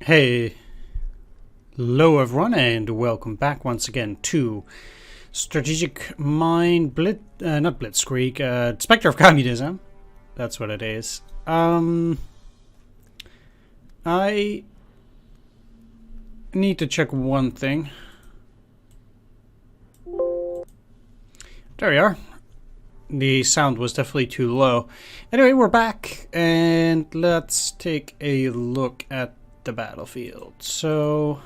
Hey, hello everyone, and welcome back once again to Strategic Mind not Blitzkrieg, Spectre of Communism. That's what it is. I need to check one thing. There we are. The sound was definitely too low. Anyway, we're back, and let's take a look at the battlefield. So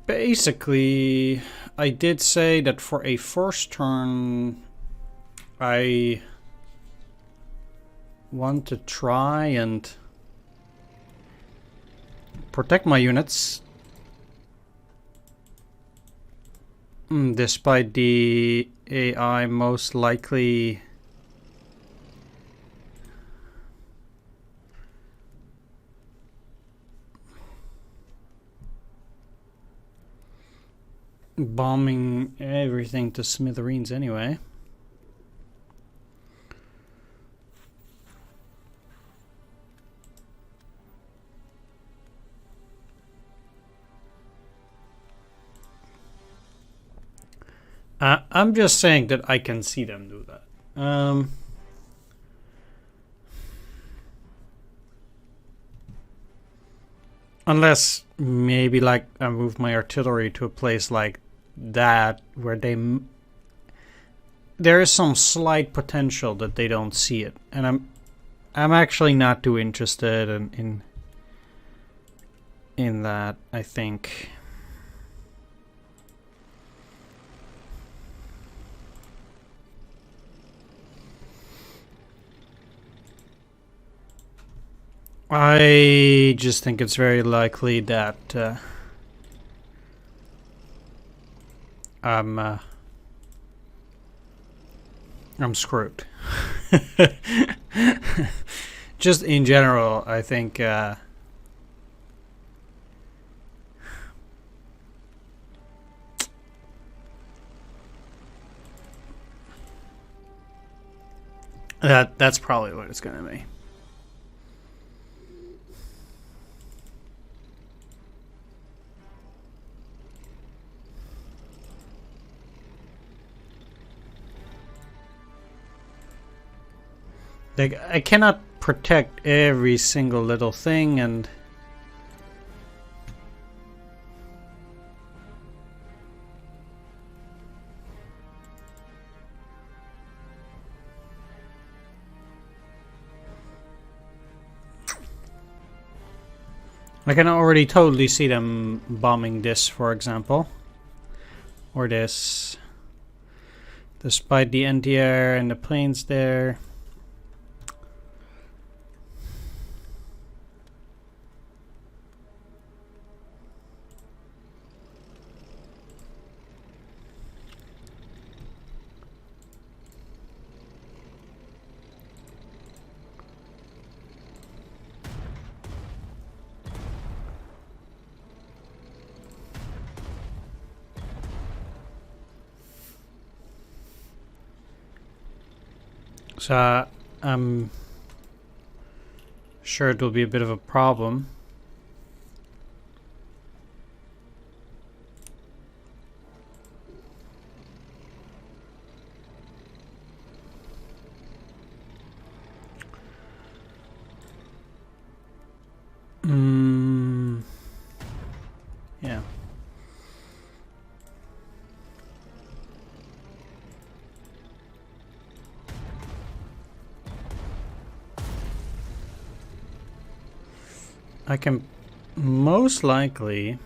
basically, I did say that for a first turn I want to try and protect my units despite the AI most likely bombing everything to smithereens anyway. I'm just saying that I can see them do that. Unless maybe like I move my artillery to a place like that where there is some slight potential that they don't see it, and I'm actually not too interested in that, I think. I just think it's very likely that I'm screwed. Just in general, I think that's probably what it's gonna be. Like, I cannot protect every single little thing, and I can already totally see them bombing this, for example, or this, despite the anti-air and the planes there. So I'm sure it will be a bit of a problem. Yeah. I can most likely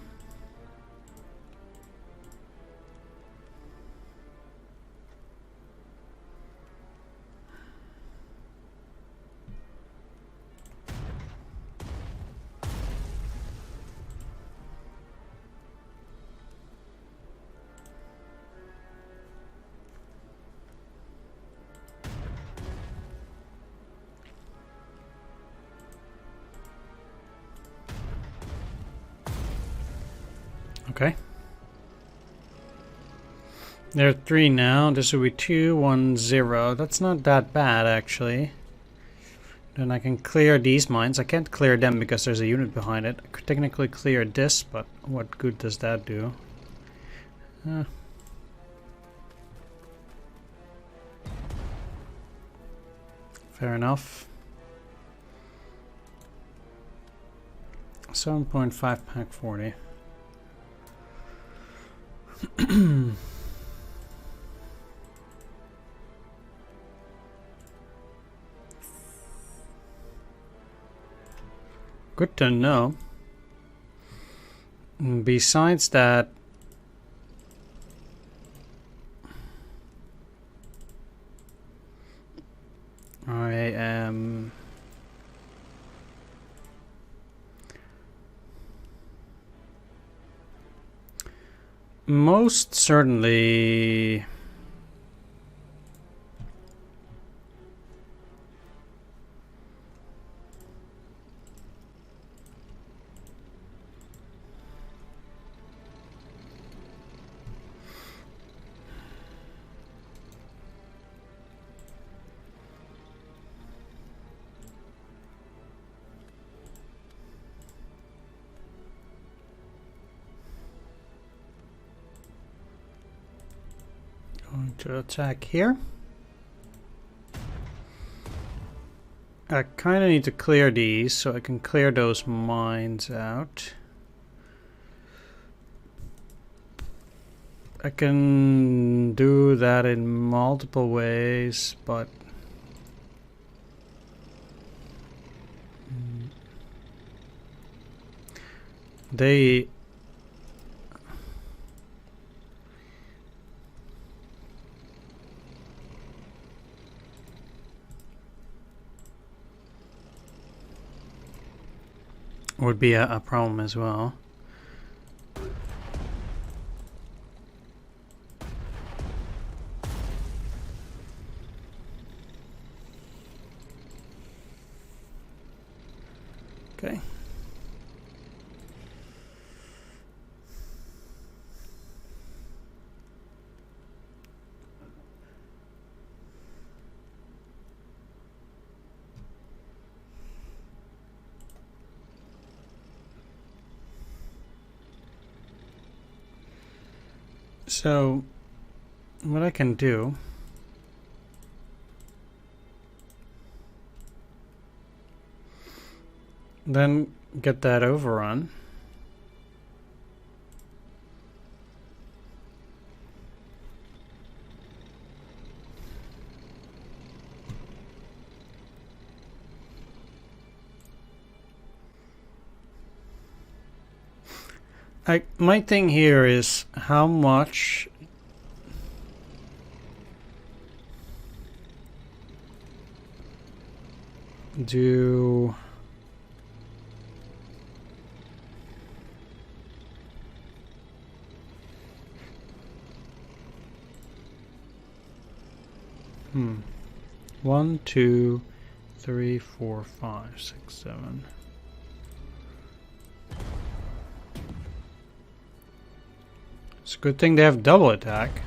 okay. There are 3 now. This will be 2, 1, 0. That's not that bad, actually. Then I can clear these mines. I can't clear them because there's a unit behind it. I could technically clear this, but what good does that do? Fair enough. 7.5 pack 40. Good to know. Besides that, I am most certainly going to attack here. I kind of need to clear these so I can clear those mines out. I can do that in multiple ways, but they would be a problem as well. Okay. So, what I can do then get that overrun. My thing here is how much do one, two, three, four, five, six, seven. It's a good thing they have double attack.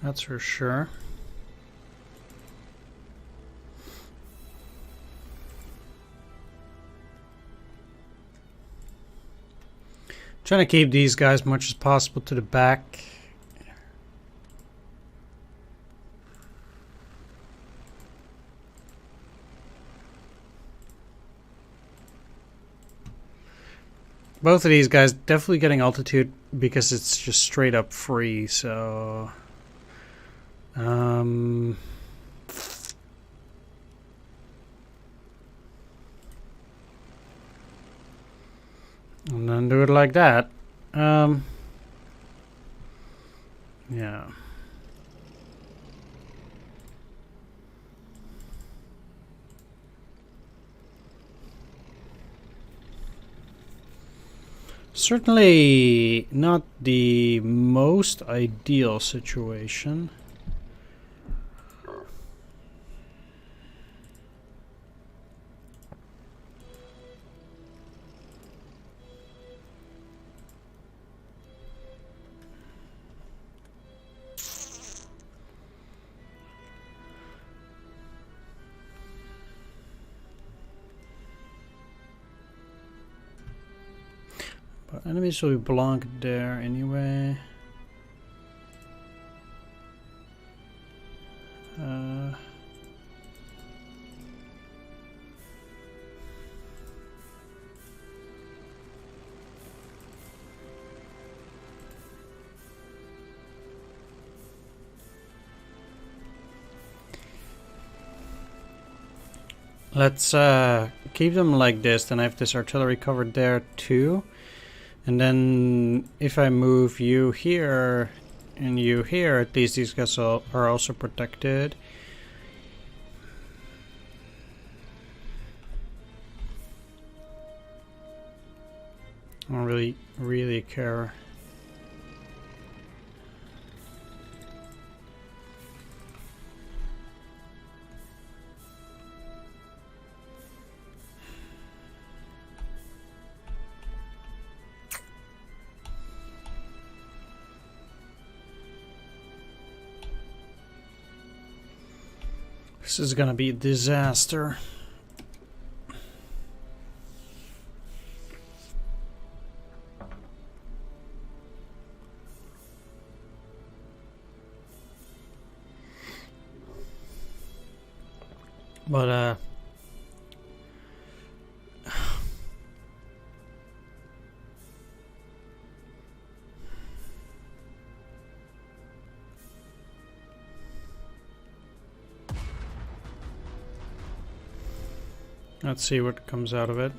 That's for sure. Trying to keep these guys as much as possible to the back. Both of these guys definitely getting altitude because it's just straight up free, so and then do it like that. Yeah. Certainly not the most ideal situation. But enemies will belong there anyway. Let's keep them like this, then I have this artillery covered there too. And then if I move you here and you here, at least these guys are also protected. I don't really care. This is gonna be a disaster. But let's see what comes out of it.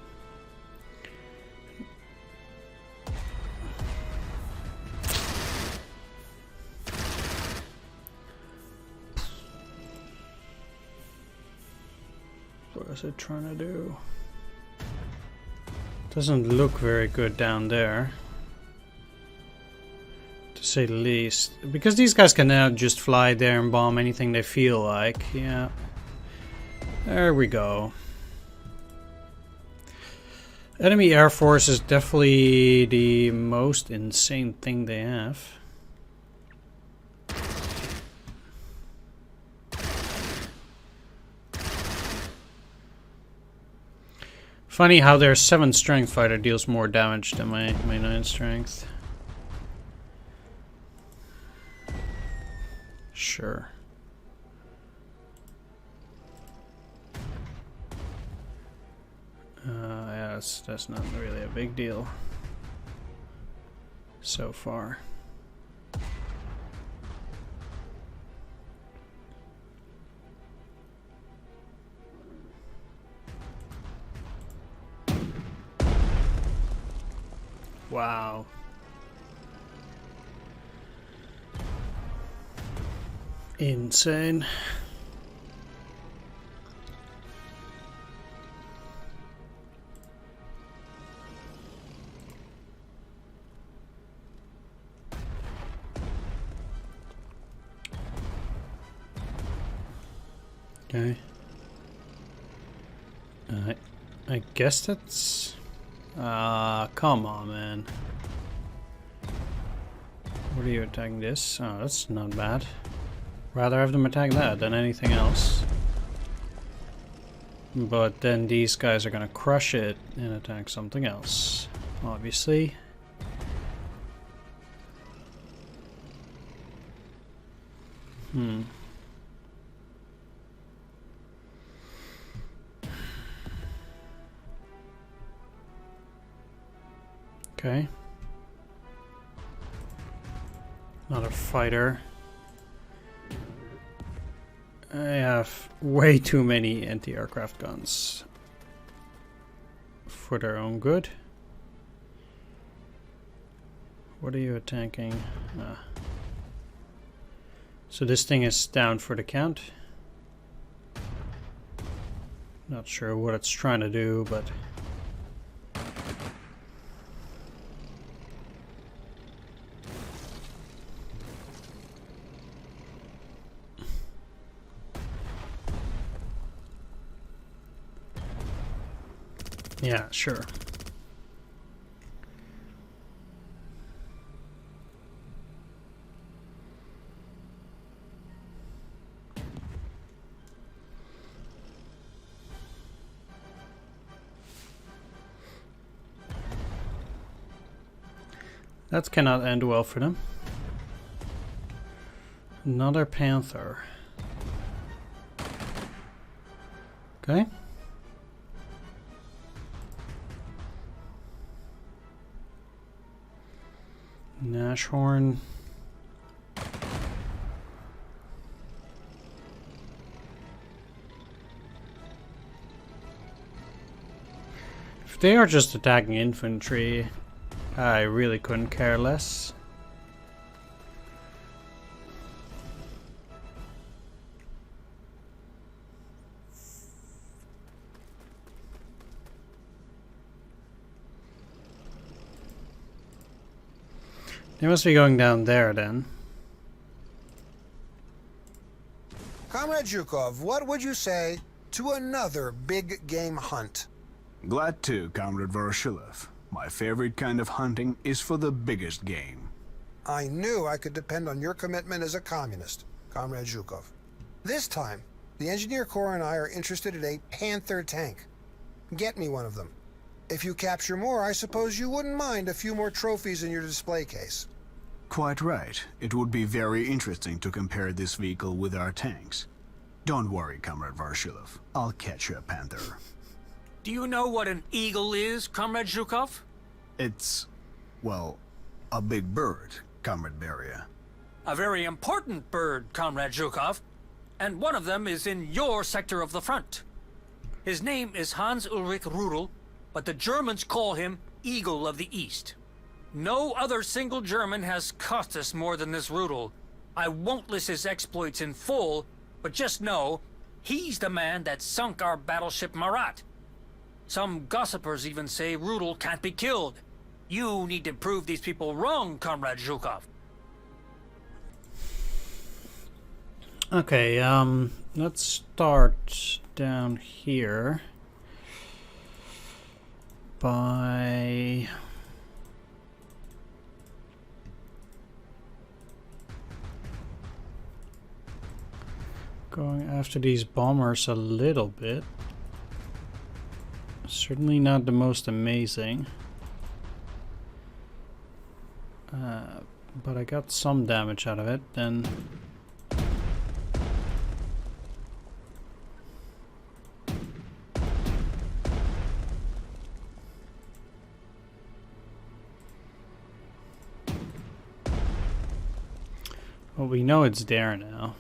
What is it trying to do? Doesn't look very good down there, to say the least. Because these guys can now just fly there and bomb anything they feel like. Yeah. There we go. Enemy Air Force is definitely the most insane thing they have. Funny how their 7 strength fighter deals more damage than my 9 strength. Sure. Yeah, that's not really a big deal so far. Wow. Insane. Okay. I guess that's... come on, man. What are you attacking this? Oh, that's not bad. Rather have them attack that than anything else. But then these guys are gonna crush it and attack something else, obviously. Okay. Another fighter. I have way too many anti-aircraft guns for their own good. What are you attacking? So this thing is down for the count. Not sure what it's trying to do, but Yeah, sure. That cannot end well for them. Another panther. Okay. Nashorn. If they are just attacking infantry, I really couldn't care less. They must be going down there then. Comrade Zhukov, what would you say to another big game hunt? Glad to, Comrade Voroshilov. My favorite kind of hunting is for the biggest game. I knew I could depend on your commitment as a communist, Comrade Zhukov. This time, the Engineer Corps and I are interested in a Panther tank. Get me one of them. If you capture more, I suppose you wouldn't mind a few more trophies in your display case. Quite right. It would be very interesting to compare this vehicle with our tanks. Don't worry, Comrade Voroshilov. I'll catch you a Panther. Do you know what an eagle is, Comrade Zhukov? It's, well, a big bird, Comrade Beria. A very important bird, Comrade Zhukov. And one of them is in your sector of the front. His name is Hans Ulrich Rudel, but the Germans call him Eagle of the East. No other single German has cost us more than this Rudel. I won't list his exploits in full, but just know, he's the man that sunk our battleship Marat. Some gossipers even say Rudel can't be killed. You need to prove these people wrong, Comrade Zhukov. Okay, let's start down here by going after these bombers a little bit. Certainly not the most amazing. But I got some damage out of it, then. Well, we know it's there now.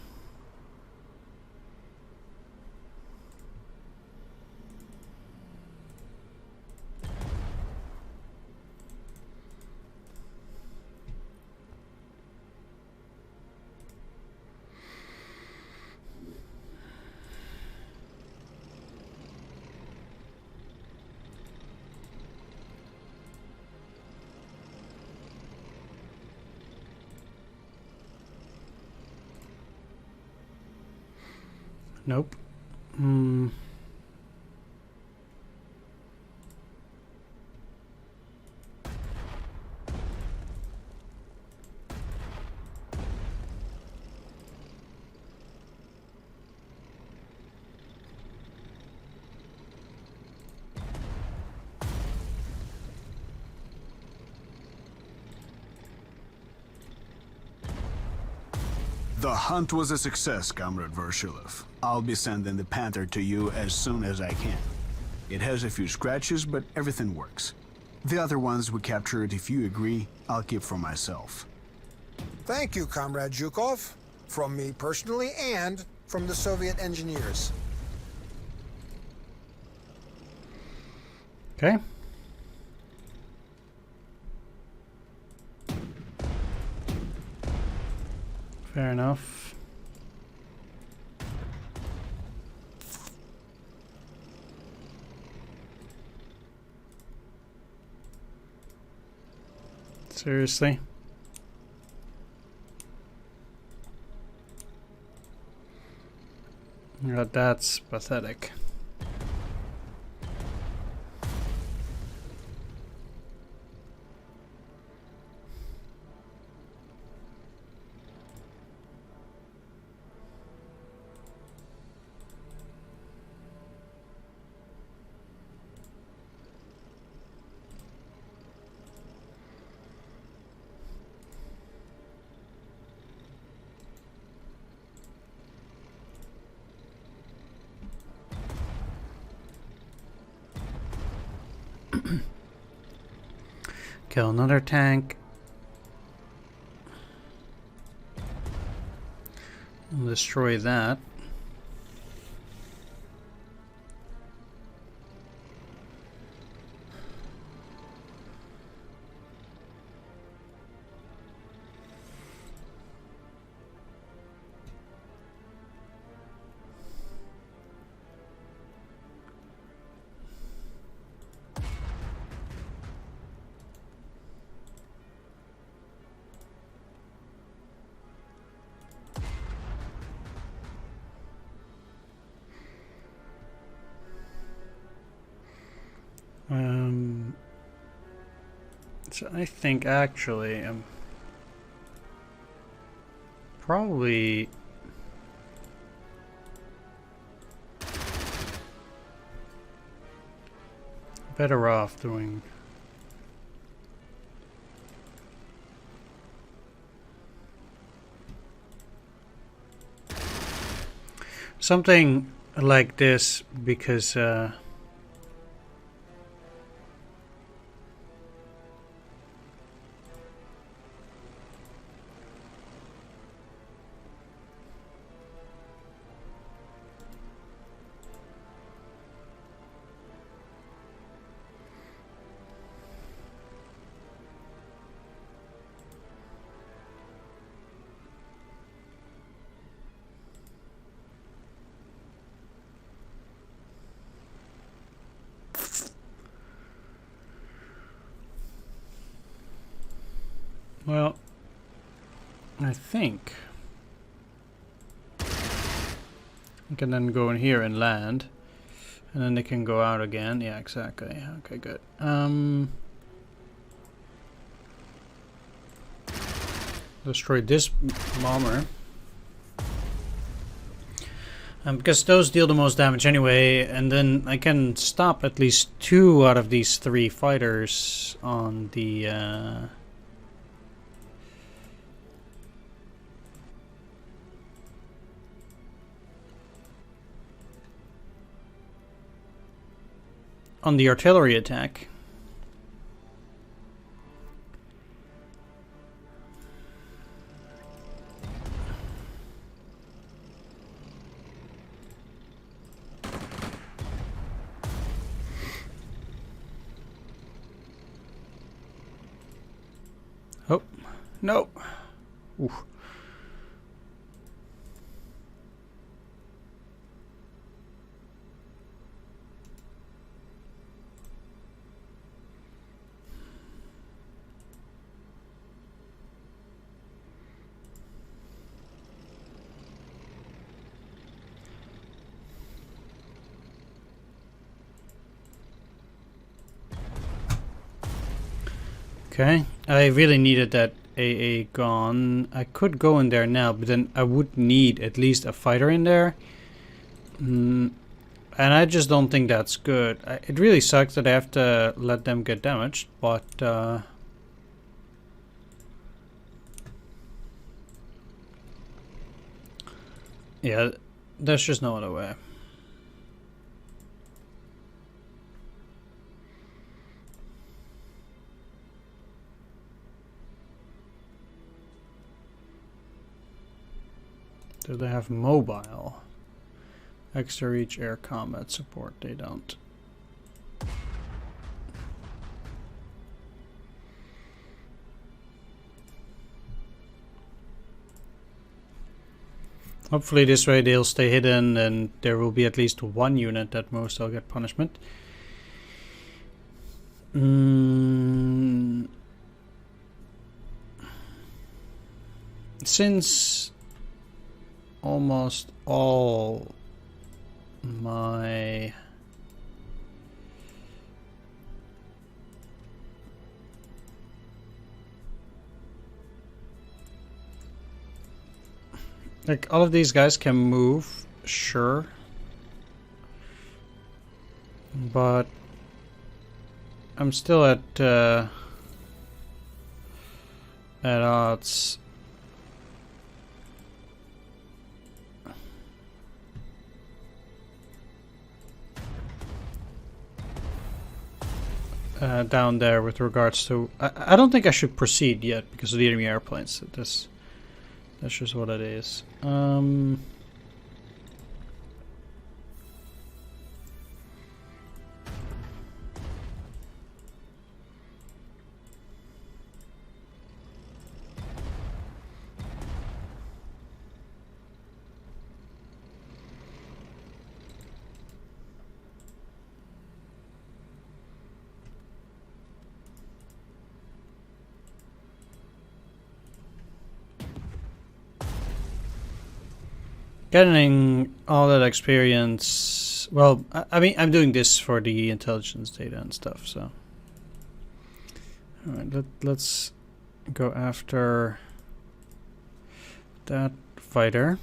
Nope. The hunt was a success, Comrade Voroshilov. I'll be sending the Panther to you as soon as I can. It has a few scratches, but everything works. The other ones we captured, if you agree, I'll keep for myself. Thank you, Comrade Zhukov. From me personally and from the Soviet engineers. Okay. Fair enough. Seriously? Yeah, that's pathetic. Kill another tank. We'll destroy that. So I think actually I'm probably better off doing something like this because well, I think I can then go in here and land, and then they can go out again. Yeah, exactly. Okay, good. Destroy this bomber. Because those deal the most damage anyway, and then I can stop at least 2 out of these 3 fighters on the artillery attack. Oh, no. Oof. Okay, I really needed that AA gone. I could go in there now, but then I would need at least a fighter in there. And I just don't think that's good. It really sucks that I have to let them get damaged, but yeah, there's just no other way. Do they have mobile? Extra reach air combat support, they don't. Hopefully this way they'll stay hidden and there will be at least 1 unit at most I'll get punishment. Since almost all my like all of these guys can move, sure, but I'm still at odds. down there with regards to... I don't think I should proceed yet because of the enemy airplanes. That's just what it is. Getting all that experience, well, I mean, I'm doing this for the intelligence data and stuff, so. Alright, let's go after that fighter.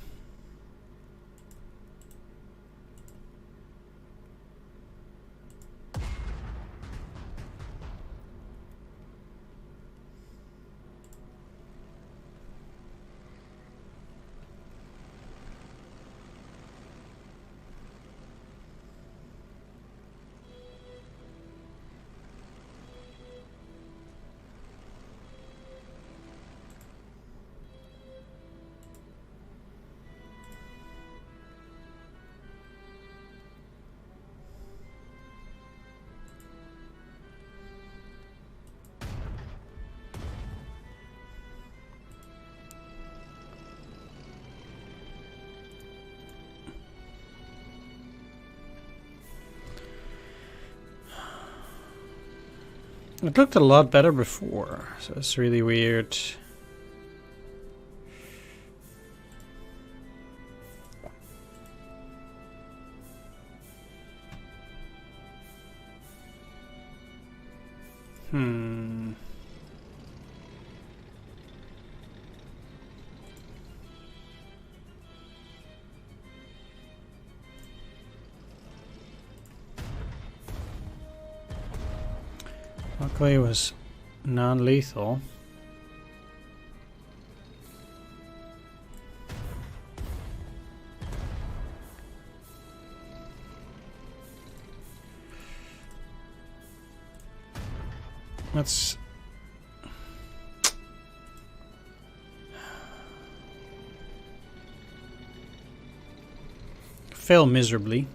It looked a lot better before, so it's really weird. Luckily it was non-lethal. Let's fail miserably.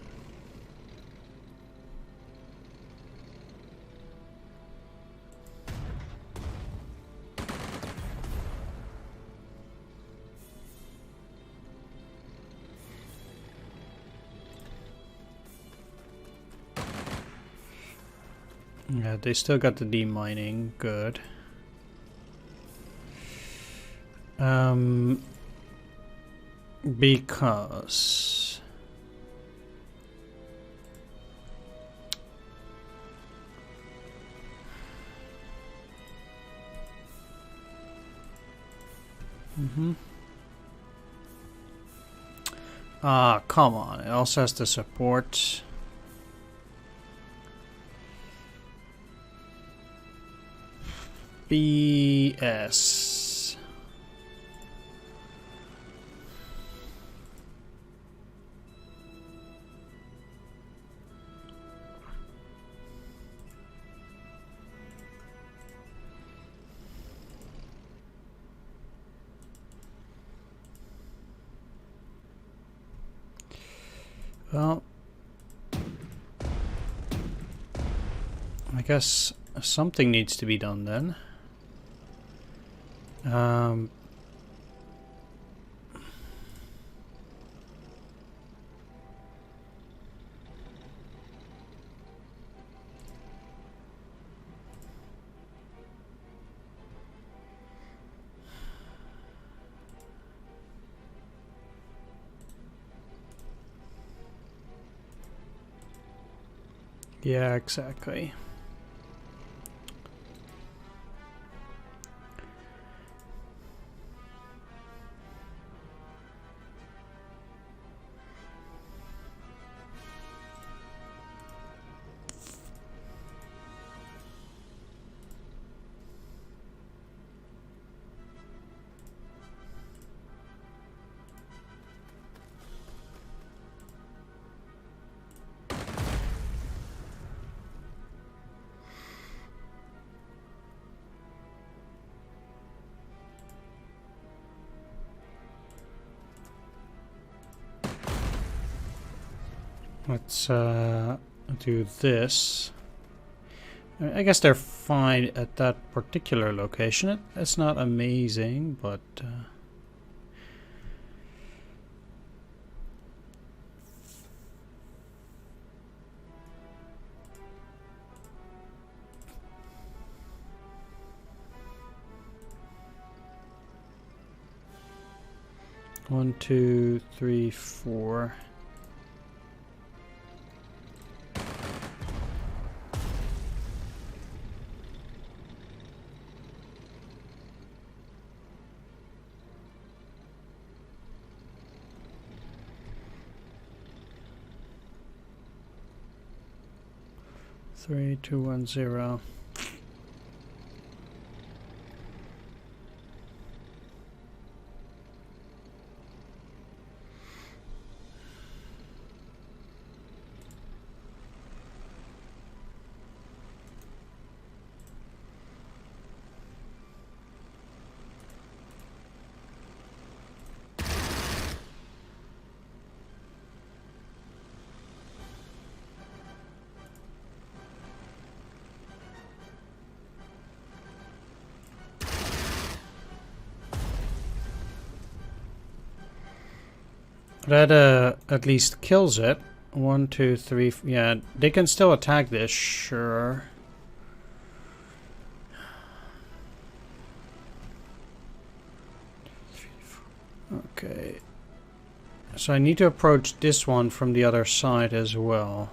Yeah, they still got the demining. Good. Because ah, come on. It also has to support. BS. Well, I guess something needs to be done then. Yeah, exactly. Let's do this. I guess they're fine at that particular location. It's not amazing, but... 1, 2, 3, 4. Three, 2, 1, 0. That at least kills it. 1, 2, 3. Yeah, they can still attack this, sure. Okay. So I need to approach this one from the other side as well.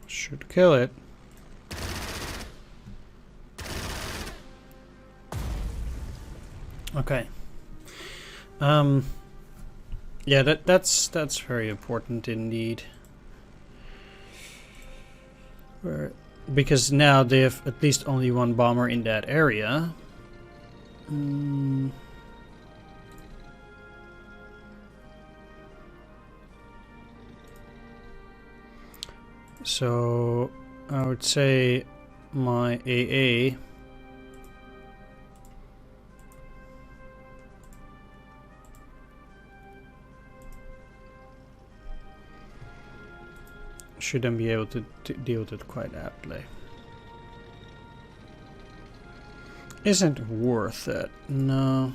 Should kill it. Okay. Yeah, that's very important indeed. Because now they have at least only one bomber in that area. So I would say my AA shouldn't be able to deal with it quite aptly. Isn't worth it, no.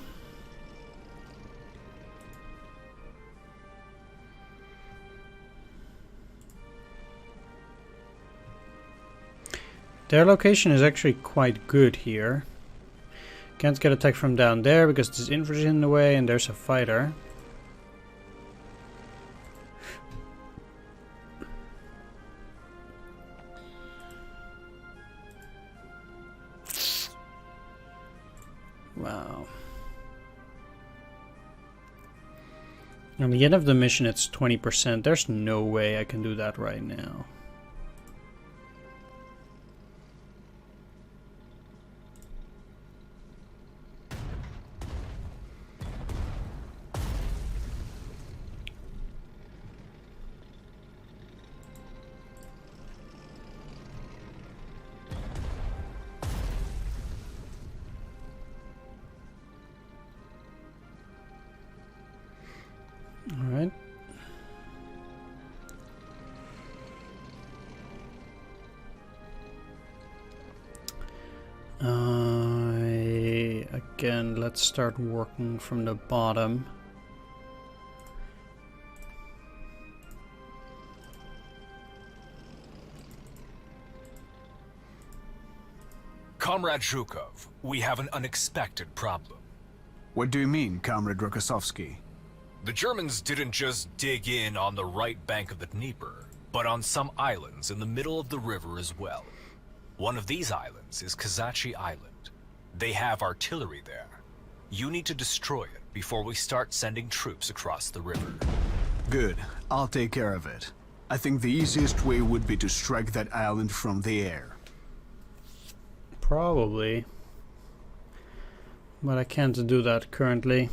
Their location is actually quite good here. Can't get attacked from down there because there's infantry in the way and there's a fighter. Wow. At the end of the mission it's 20%. There's no way I can do that right now. Alright. Again, let's start working from the bottom. Comrade Zhukov, we have an unexpected problem. What do you mean, Comrade Rokossovsky? The Germans didn't just dig in on the right bank of the Dnieper, but on some islands in the middle of the river as well. One of these islands is Kazachi Island. They have artillery there. You need to destroy it before we start sending troops across the river. Good. I'll take care of it. I think the easiest way would be to strike that island from the air. probably. But I can't do that currently.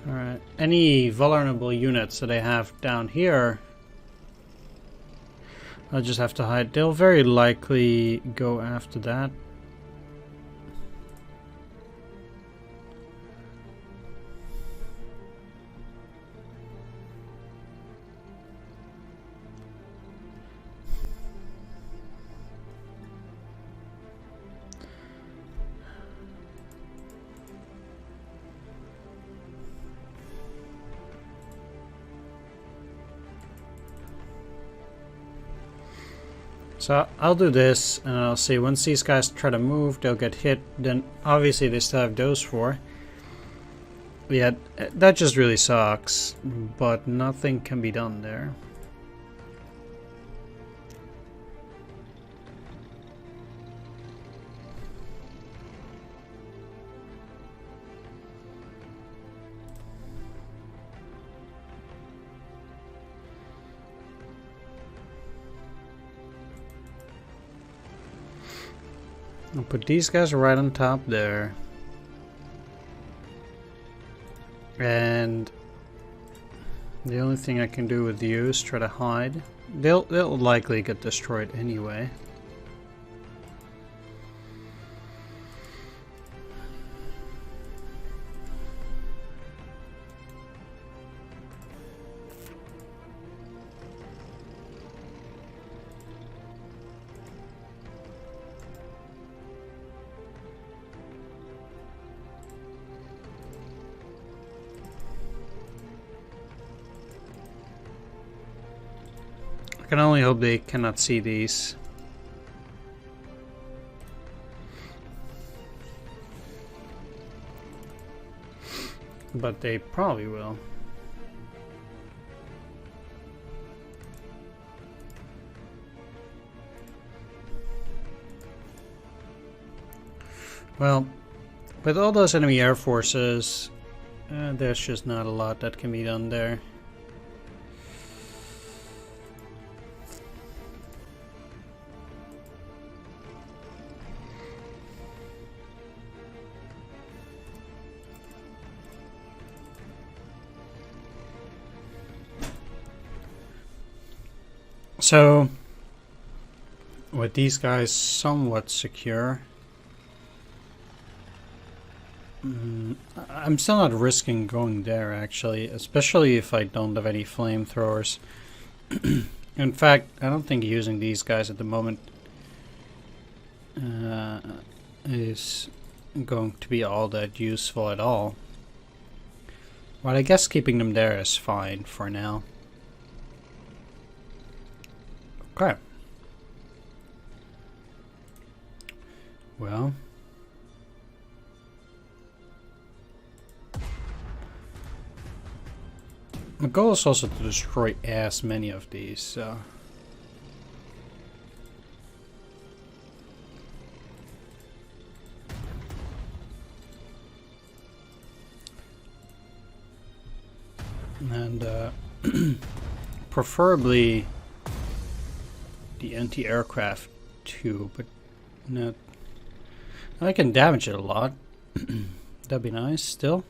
Alright, any vulnerable units that I have down here, I'll just have to hide. They'll very likely go after that. So I'll do this, and I'll see once these guys try to move, they'll get hit. Then obviously they still have those four. Yeah, that just really sucks, but nothing can be done there. I'll put these guys right on top there. And the only thing I can do with you is try to hide. They'll likely get destroyed anyway. I can only hope they cannot see these. But they probably will. Well, with all those enemy air forces, there's just not a lot that can be done there. So, with these guys somewhat secure, I'm still not risking going there actually, especially if I don't have any flamethrowers. In fact, I don't think using these guys at the moment is going to be all that useful at all. Well, I guess keeping them there is fine for now. Okay. Well. My goal is also to destroy as many of these, so. And preferably the anti-aircraft too, but not. I can damage it a lot. That'd be nice still.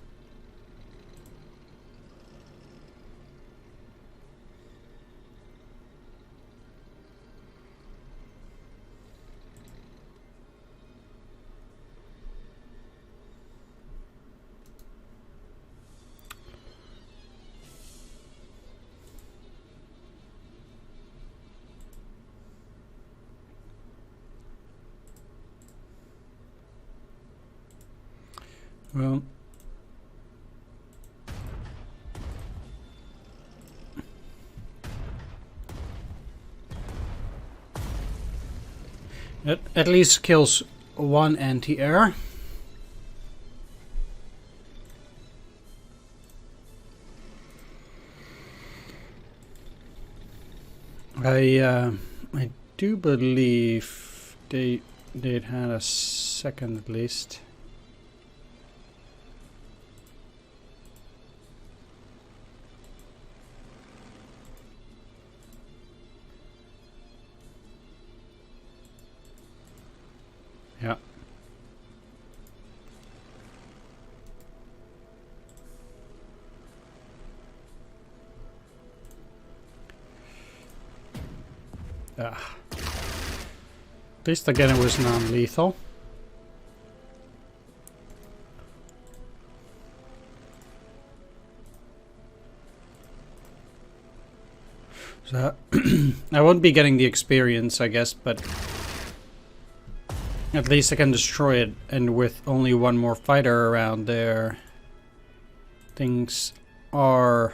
Well, it at least kills one anti-air. I do believe they'd had a second at least. Yeah. Ah. At least again it was non-lethal. So I won't be getting the experience, I guess, but at least I can destroy it, and with only one more fighter around there, things are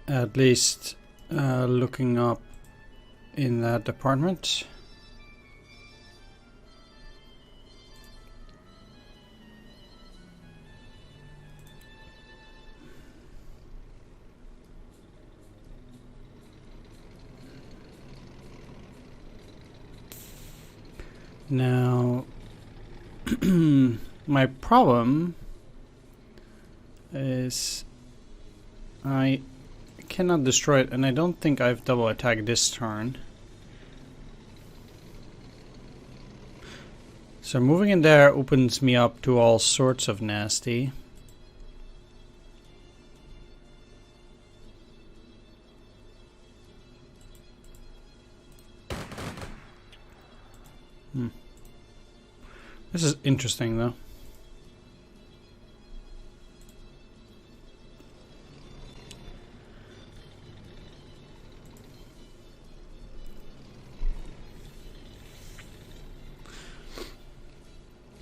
at least looking up in that department. Now, my problem is I cannot destroy it, and I don't think I've double attacked this turn. So moving in there opens me up to all sorts of nasty. This is interesting, though.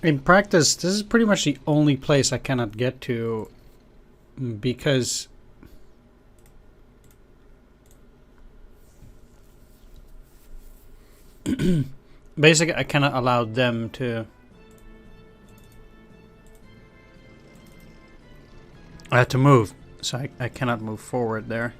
In practice, this is pretty much the only place I cannot get to because basically I cannot allow them to move, so I cannot move forward there.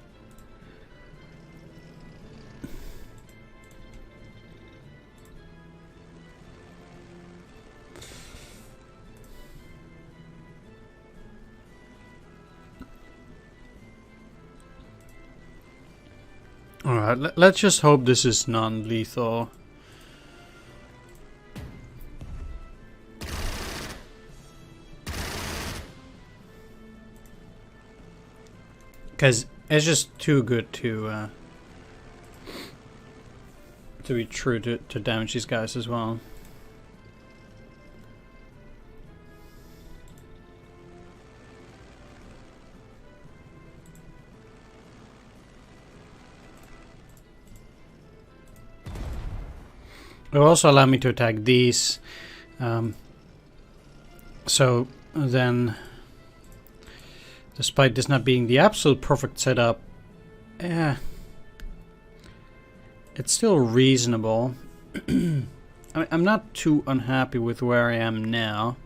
Alright, let's just hope this is non-lethal. Because it's just too good to be true to damage these guys as well. It will also allow me to attack these. So then, despite this not being the absolute perfect setup, it's still reasonable. I'm not too unhappy with where I am now.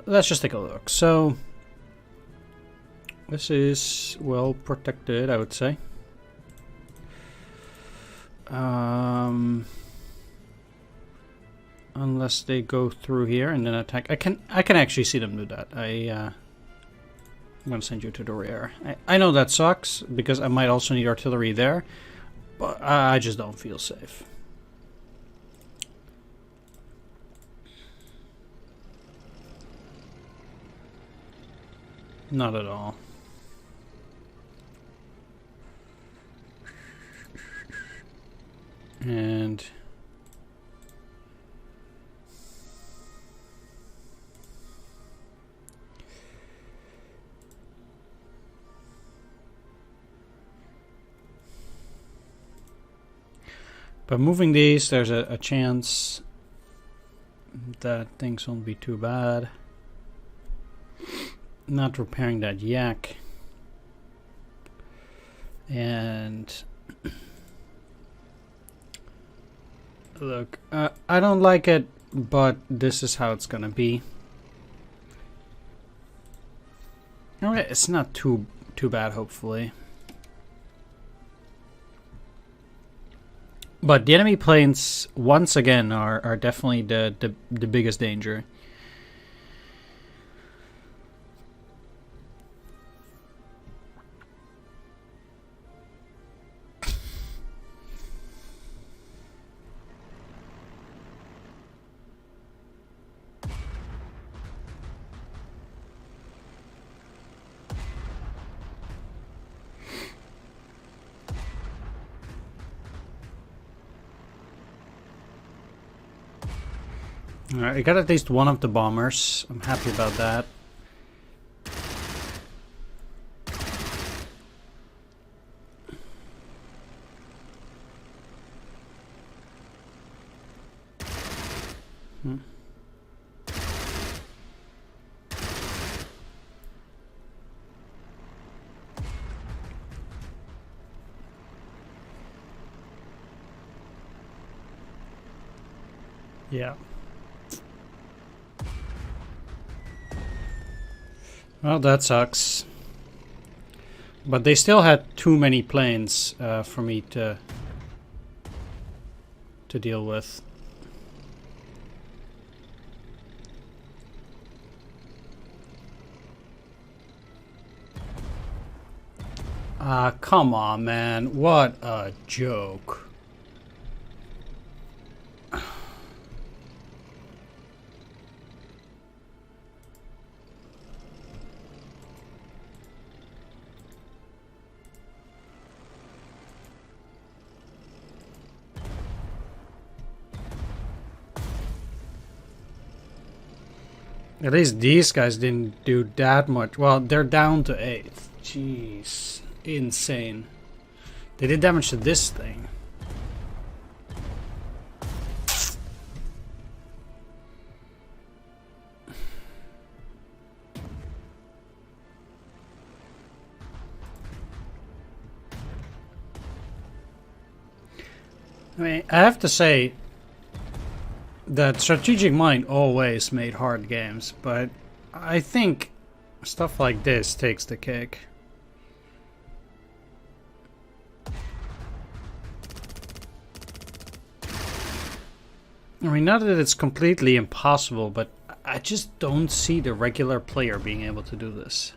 Let's just take a look. So, this is well protected, I would say. Unless they go through here and then attack. I can actually see them do that. I'm gonna send you to the rear. I know that sucks because I might also need artillery there, but I just don't feel safe. Not at all. And by moving these, there's a chance that things won't be too bad. Not repairing that yak. And look, I don't like it, but this is how it's gonna be. Alright, it's not too bad, hopefully. But the enemy planes, once again, are definitely the biggest danger. Alright, I got at least one of the bombers. I'm happy about that. Yeah. Well, that sucks. But they still had too many planes for me to deal with. Ah, come on, man. What a joke. At least these guys didn't do that much. Well, they're down to 8th. Jeez. Insane. They did damage to this thing. I mean, I have to say that Strategic Mind always made hard games, but I think stuff like this takes the cake. I mean, not that it's completely impossible, but I just don't see the regular player being able to do this.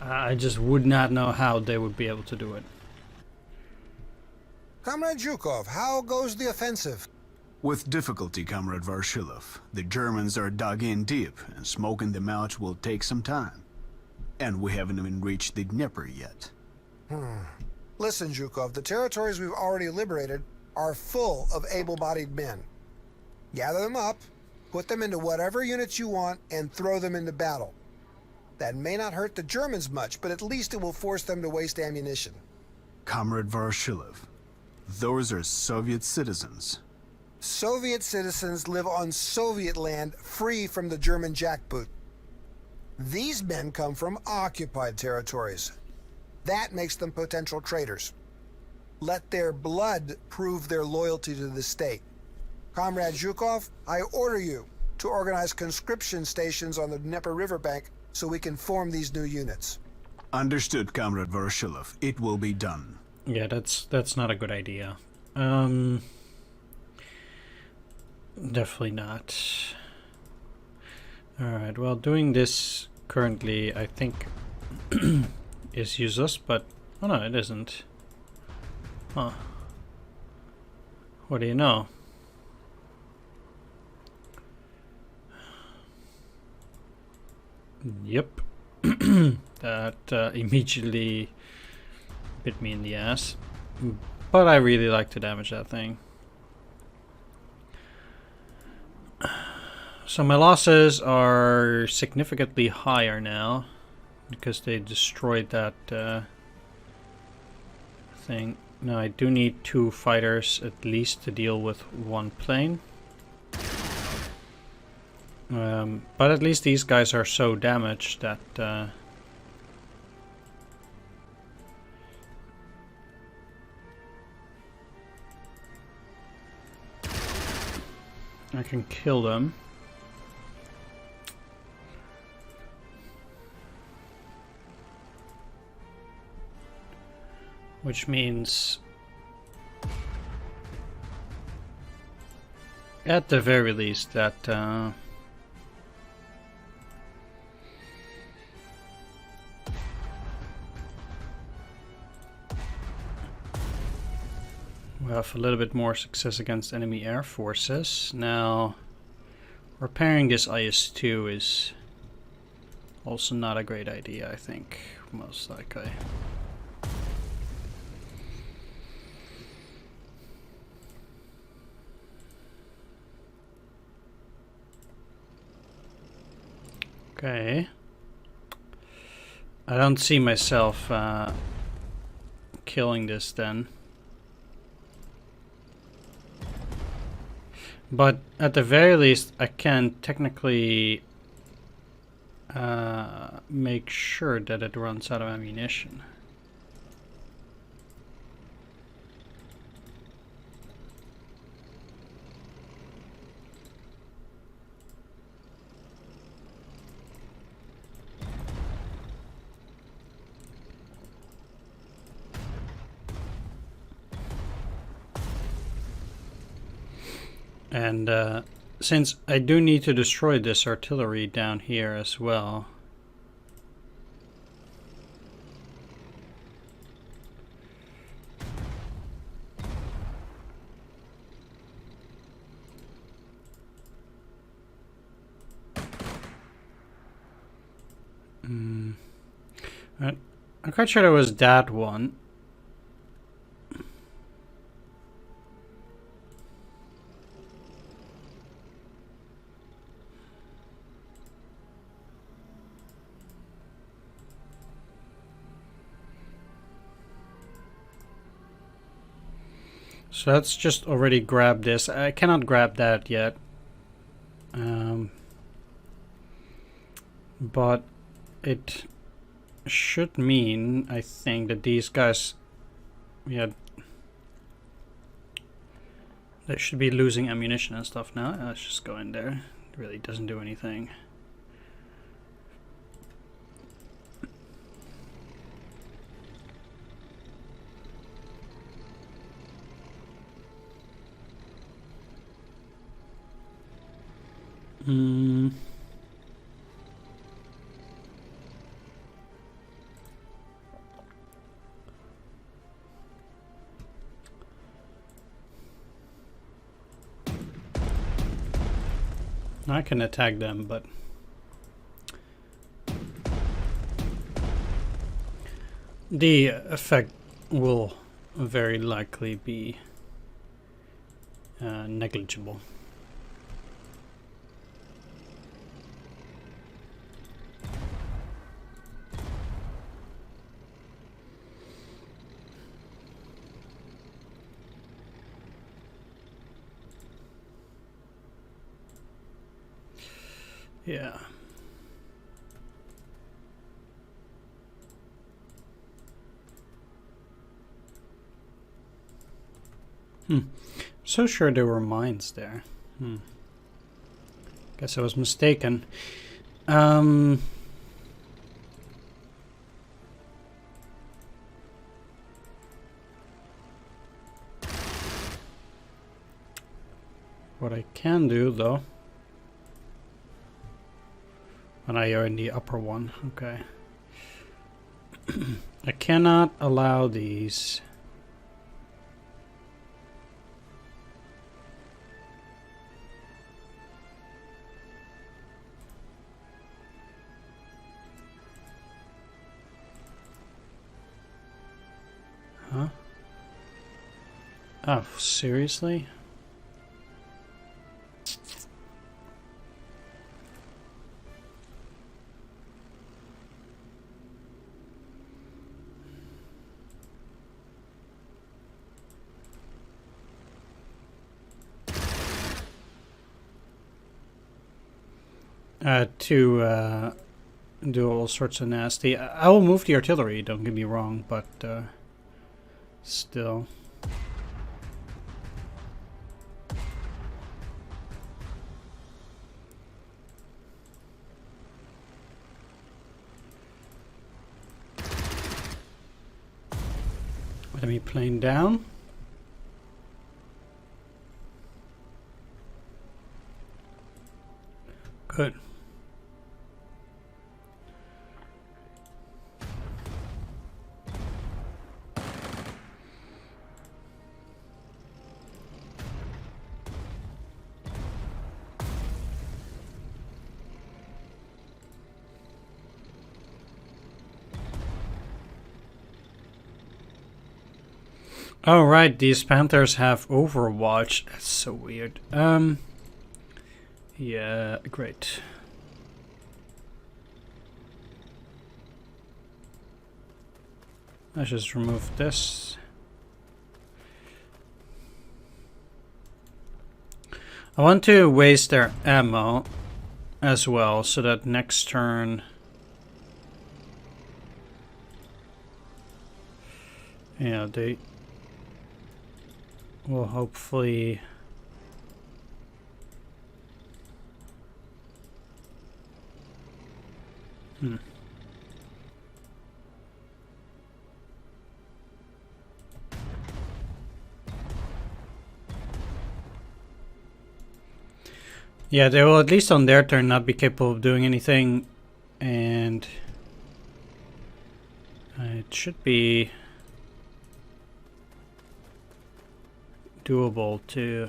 I just would not know how they would be able to do it. Comrade Zhukov, how goes the offensive? With difficulty, Comrade Varshilov. The Germans are dug in deep, and smoking them out will take some time. And we haven't even reached the Dnieper yet. Listen, Zhukov, the territories we've already liberated are full of able-bodied men. Gather them up, put them into whatever units you want, and throw them into battle. That may not hurt the Germans much, but at least it will force them to waste ammunition. Comrade Varshilov, those are Soviet citizens. Soviet citizens live on Soviet land free from the German jackboot. These men come from occupied territories. That makes them potential traitors. Let their blood prove their loyalty to the state. Comrade Zhukov, I order you to organize conscription stations on the Dnieper riverbank so we can form these new units. Understood, Comrade Varshilov. It will be done. Yeah, that's not a good idea. Definitely not. Alright, well, doing this currently, I think, is useless, but... Oh no, it isn't. Huh. What do you know? Yep. That immediately bit me in the ass. But I really like to damage that thing. So my losses are significantly higher now because they destroyed that thing. Now I do need 2 fighters at least to deal with 1 plane. But at least these guys are so damaged that I can kill them. Which means, at the very least, that we have a little bit more success against enemy air forces. Now, repairing this IS-2 is also not a great idea, I think, most likely. Okay. I don't see myself killing this then. But at the very least, I can technically make sure that it runs out of ammunition. And since I do need to destroy this artillery down here as well, I'm quite sure it was that one. So let's just already grab this. I cannot grab that yet. But it should mean, I think, that these guys, yeah, they should be losing ammunition and stuff now. Let's just go in there. It really doesn't do anything. I can attack them, but the effect will very likely be negligible. Yeah. So sure there were mines there. Guess I was mistaken. What I can do though, when I are in the upper one, okay. I cannot allow these. Huh? Oh, seriously? To do all sorts of nasty. I will move the artillery, don't get me wrong, but still. Enemy plane down. Good. Oh right, these Panthers have Overwatch. That's so weird. Yeah, great. Let's just remove this. I want to waste their ammo as well, so that next turn... Yeah, they will hopefully... Yeah, they will at least on their turn not be capable of doing anything, and it should be doable to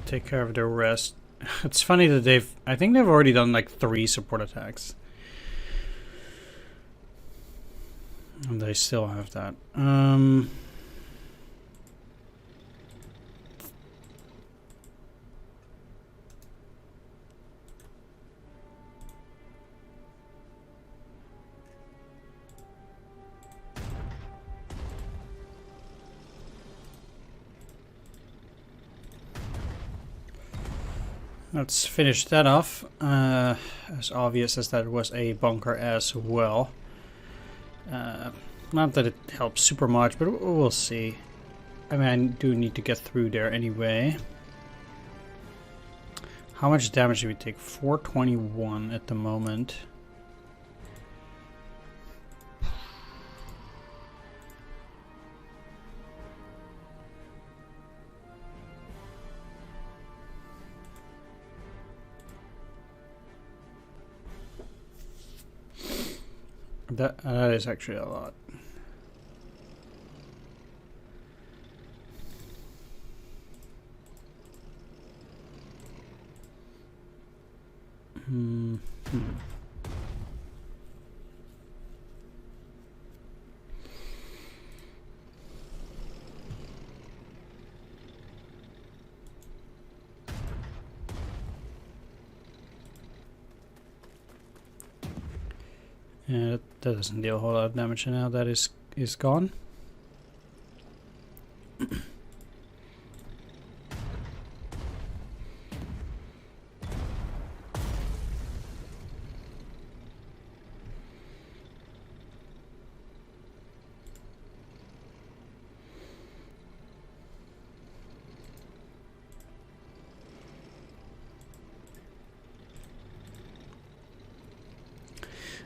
take care of the rest. It's funny that I think they've already done like 3 support attacks. And they still have that. Let's finish that off. As obvious as that was a bunker as well. Not that it helps super much, but we'll see. I mean, I do need to get through there anyway. How much damage do we take? 421 at the moment. That is actually a lot. Yeah, that doesn't deal a whole lot of damage, and now that is gone.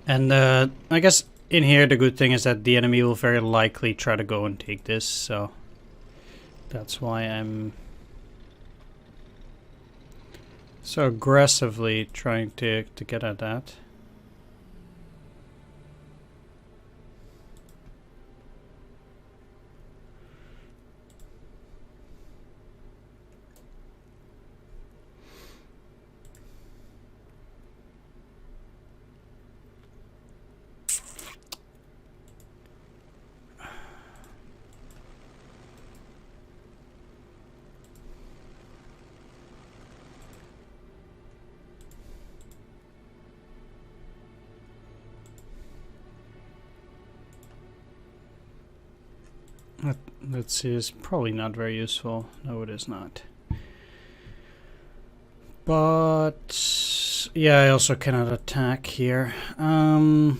And I guess in here the good thing is that the enemy will very likely try to go and take this, so that's why I'm so aggressively trying to get at that. Let's see, it's probably not very useful. No, it is not. But yeah, I also cannot attack here. I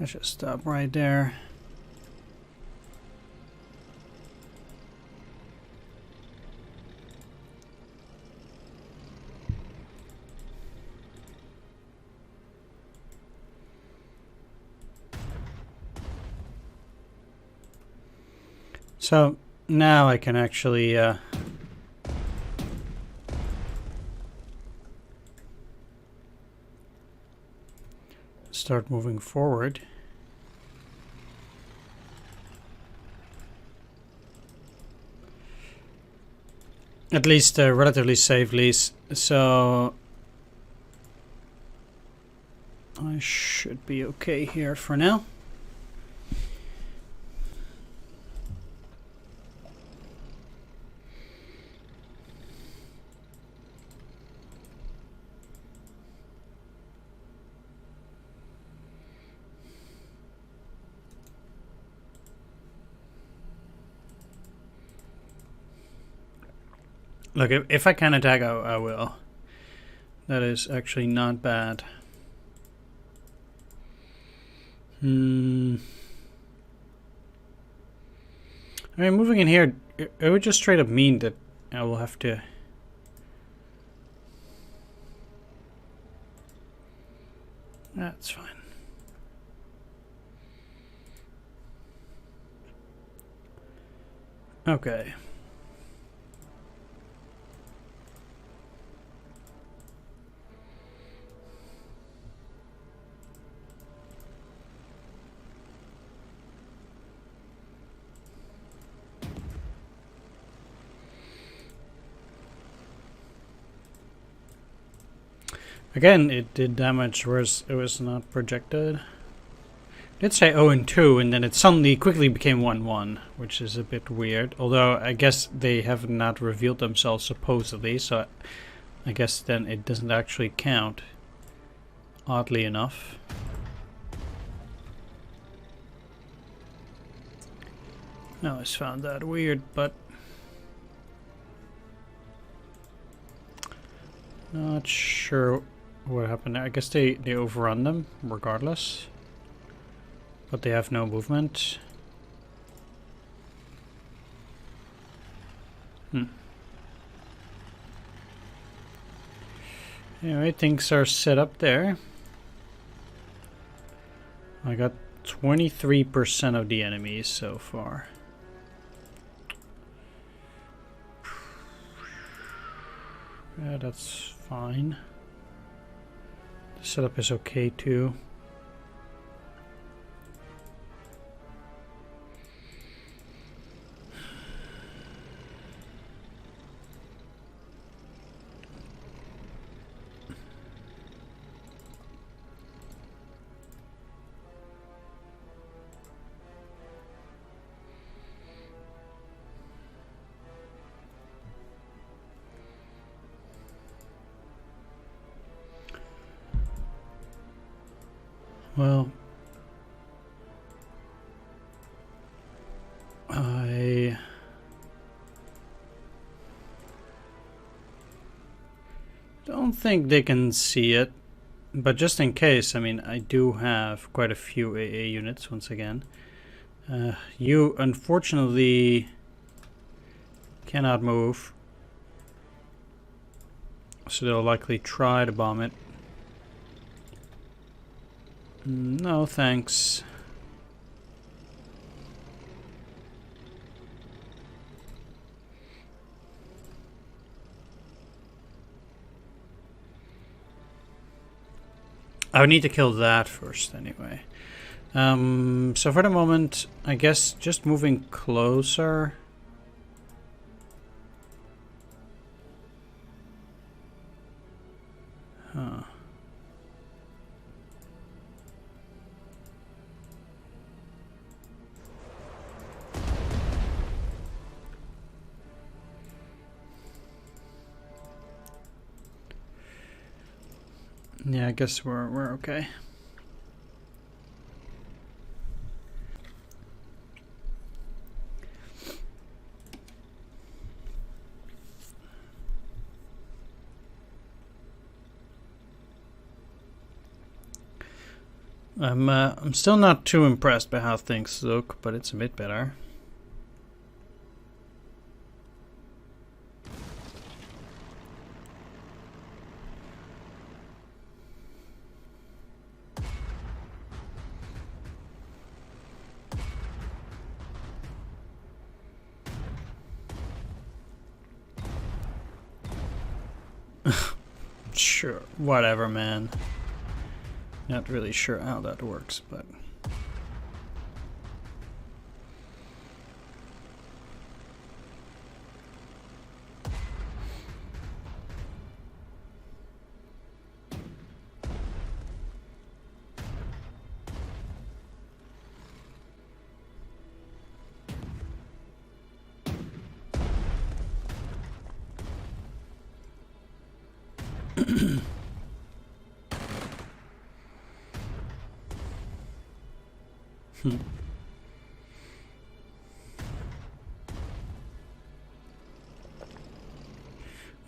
should stop right there. So now I can actually start moving forward. At least relatively safely, so I should be okay here for now. Look, if I can attack, I will. That is actually not bad. I mean, moving in here, it would just straight up mean that I will have to... That's fine. Okay. Again, it did damage, whereas it was not projected. It did say 0 and 2, and then it suddenly quickly became 1-1, which is a bit weird. Although, I guess they have not revealed themselves supposedly, so I guess then it doesn't actually count. Oddly enough. I always found that weird, but... Not sure what happened there. I guess they overrun them, regardless. But they have no movement. Anyway, things are set up there. I got 23% of the enemies so far. Yeah, that's fine. The setup is okay too. Well, I don't think they can see it, but just in case, I mean, I do have quite a few AA units once again. You unfortunately cannot move, so they'll likely try to bomb it. No, thanks. I would need to kill that first anyway. So for the moment, I guess just moving closer. Huh. Yeah, I guess we're okay. I'm still not too impressed by how things look, but it's a bit better. Sure, whatever, man. Not really sure how that works, but...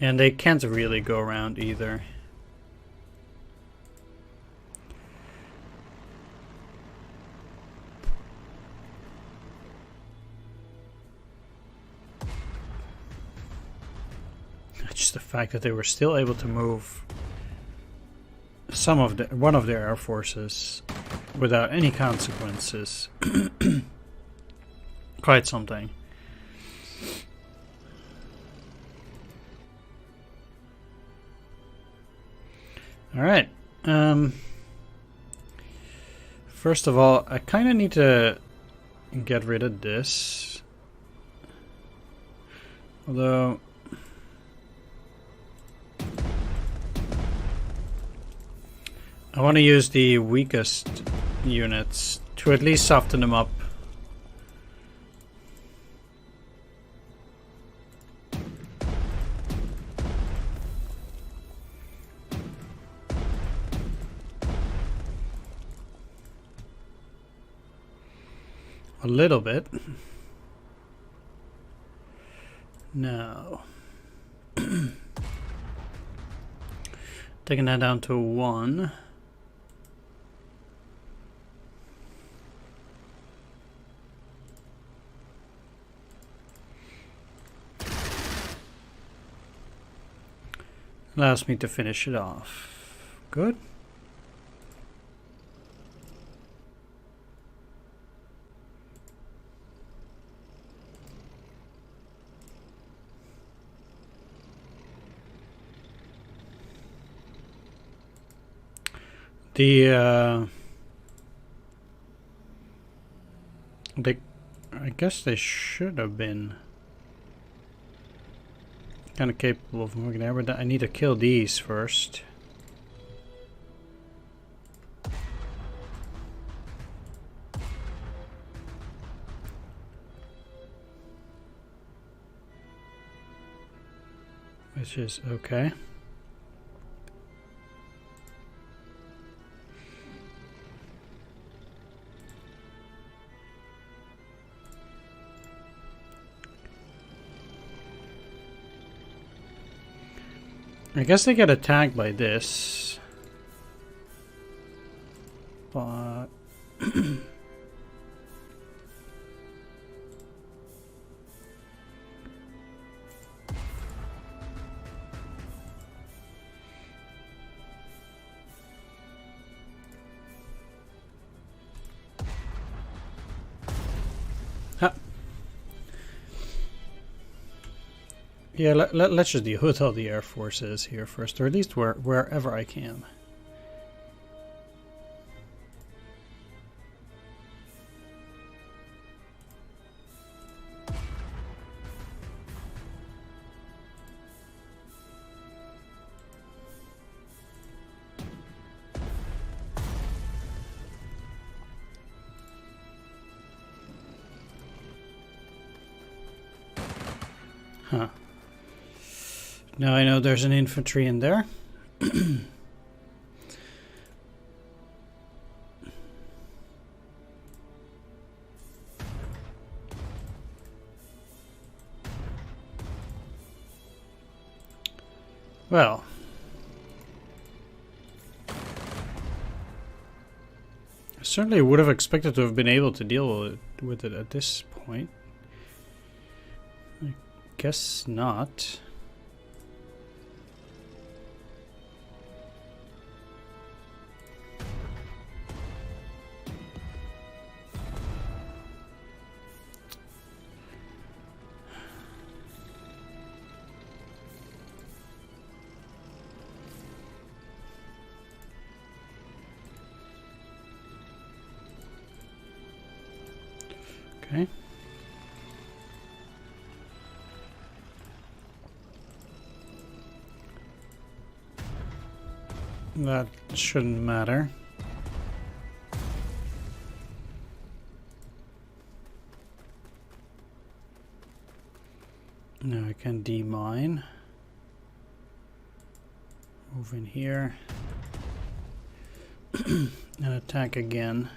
And they can't really go around either. Just the fact that they were still able to move one of their air forces without any consequences. Quite something. All right. First of all, I kind of need to get rid of this. Although I want to use the weakest units to at least soften them up. A little bit. Now, taking that down to 1. Allows me to finish it off. Good. I guess they should have been kind of capable of moving there, but I need to kill these first. Which is okay. I guess they get attacked by this, but yeah, let's just deal with all the air forces here first, or at least wherever I can. Huh. Now I know there's an infantry in there. Well. I certainly would have expected to have been able to deal with it at this point. I guess not. Okay. That shouldn't matter. Now I can demine. Move in here. And attack again.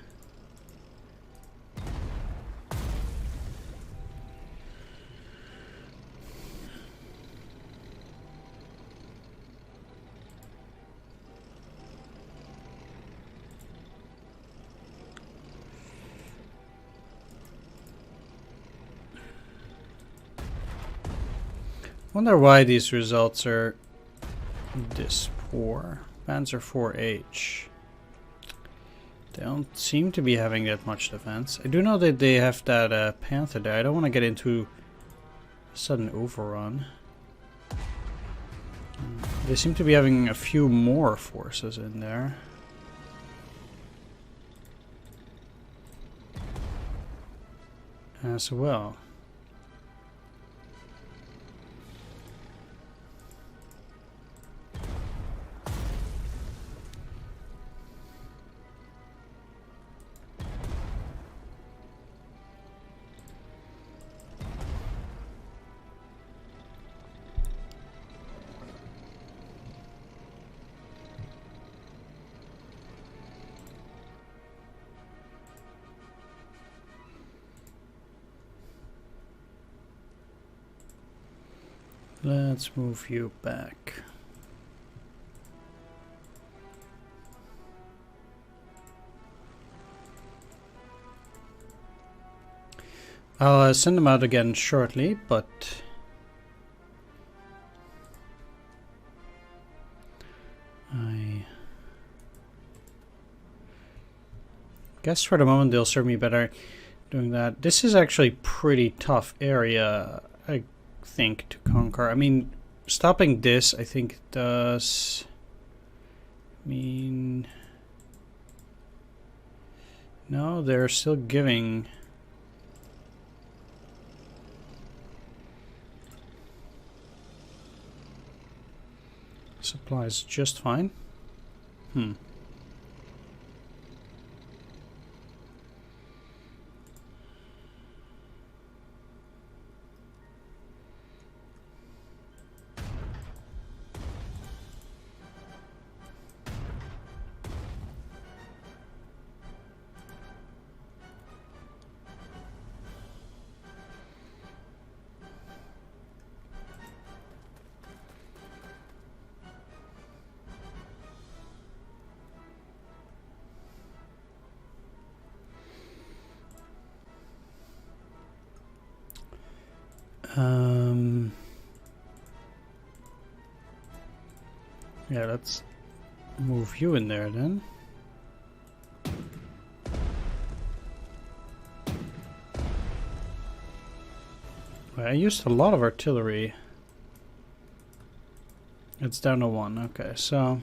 Wonder why these results are this poor. Panzer 4H. They don't seem to be having that much defense. I do know that they have that Panther there. I don't want to get into a sudden overrun. They seem to be having a few more forces in there. As well. Let's move you back. I'll send them out again shortly, but I guess for the moment they'll serve me better doing that. This is actually pretty tough area, I think, to conquer. I mean, stopping this, I think, does mean no, they're still giving supplies just fine. Yeah, let's move you in there then. Well, I used a lot of artillery. It's down to 1. Okay, so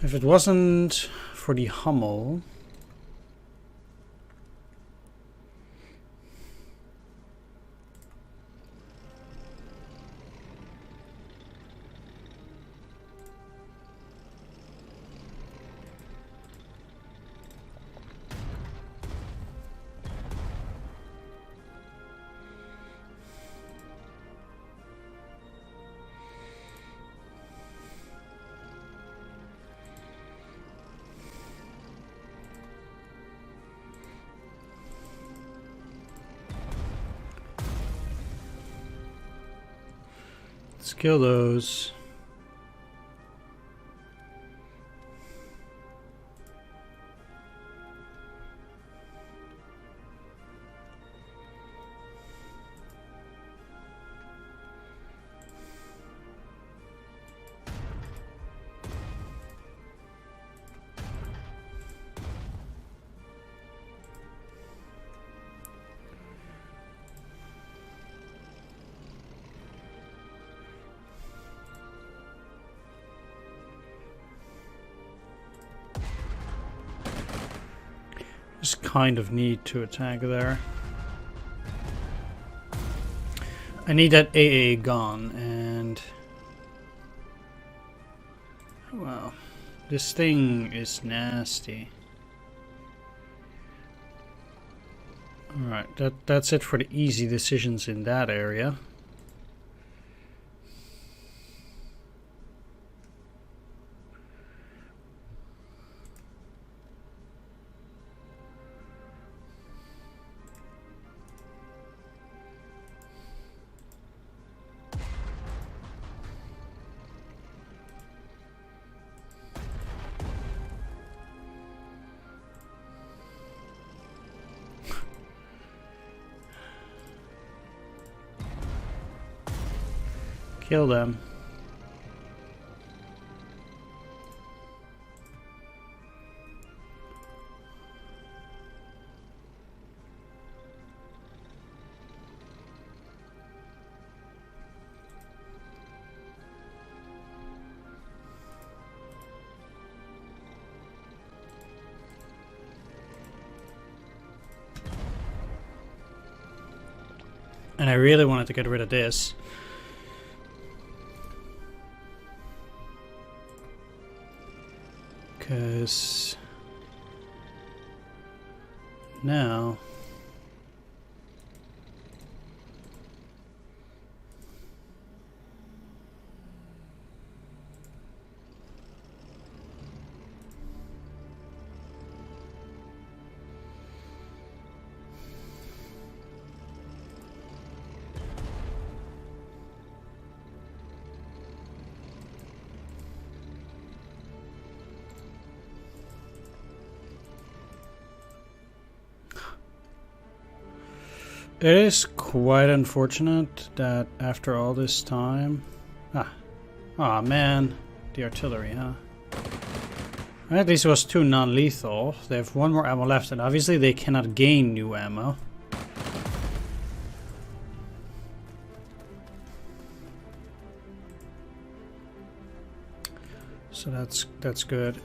if it wasn't for the Hummel, let's kill those. Just kind of need to attack there. I need that AA gone, and wow, this thing is nasty. Alright, that's it for the easy decisions in that area. Kill them. And I really wanted to get rid of this. Because now it is quite unfortunate that after all this time... Ah, man. The artillery, huh? At least it was 2 non-lethal. They have 1 more ammo left, and obviously they cannot gain new ammo. So that's good.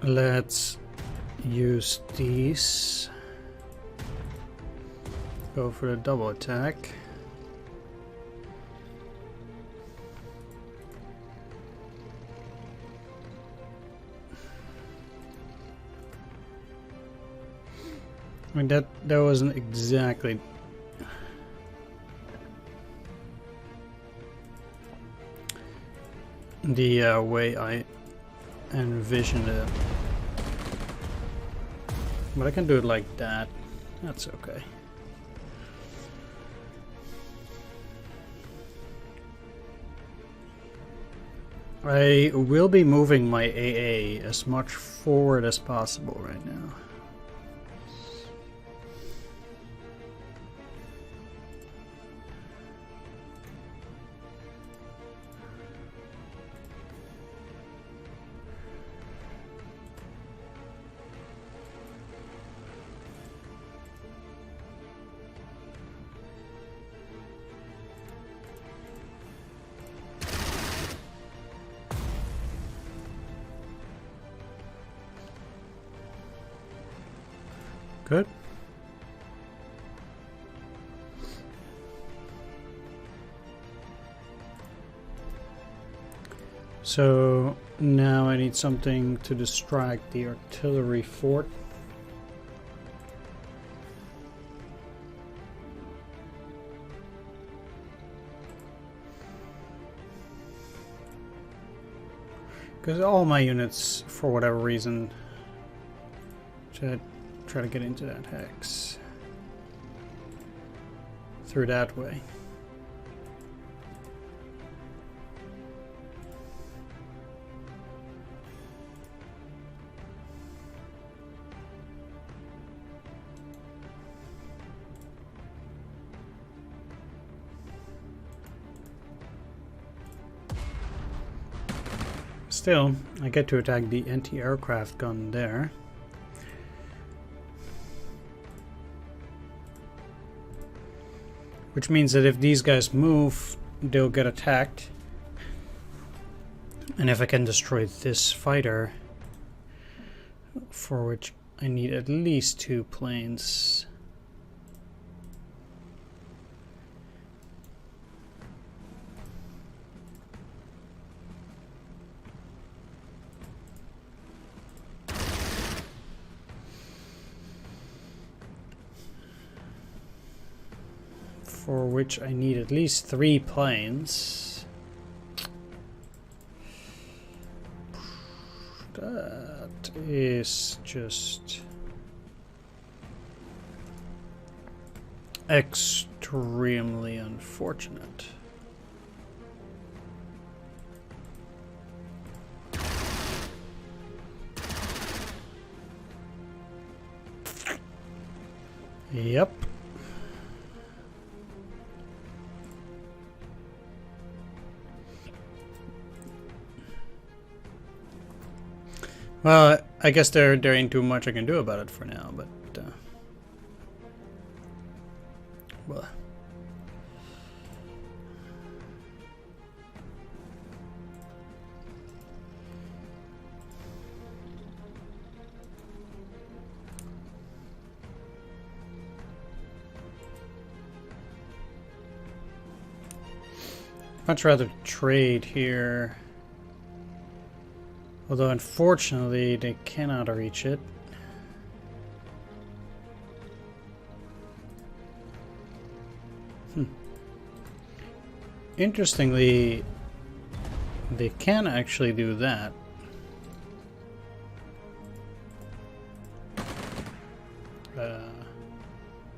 Let's use these. Go for the double attack. I mean, that wasn't exactly the way I envisioned it. But I can do it like that. That's okay. I will be moving my AA as much forward as possible right now. Good. So now I need something to distract the artillery fort. Because all my units, for whatever reason, should try to get into that hex through that way. Still, I get to attack the anti-aircraft gun there. Which means that if these guys move they'll get attacked. And if I can destroy this fighter, for which I need at least 2 planes. For which I need at least 3 planes. That is just extremely unfortunate. Yep. Well, I guess there ain't too much I can do about it for now, but well. Much rather trade here. Although, unfortunately, they cannot reach it. Interestingly, they can actually do that.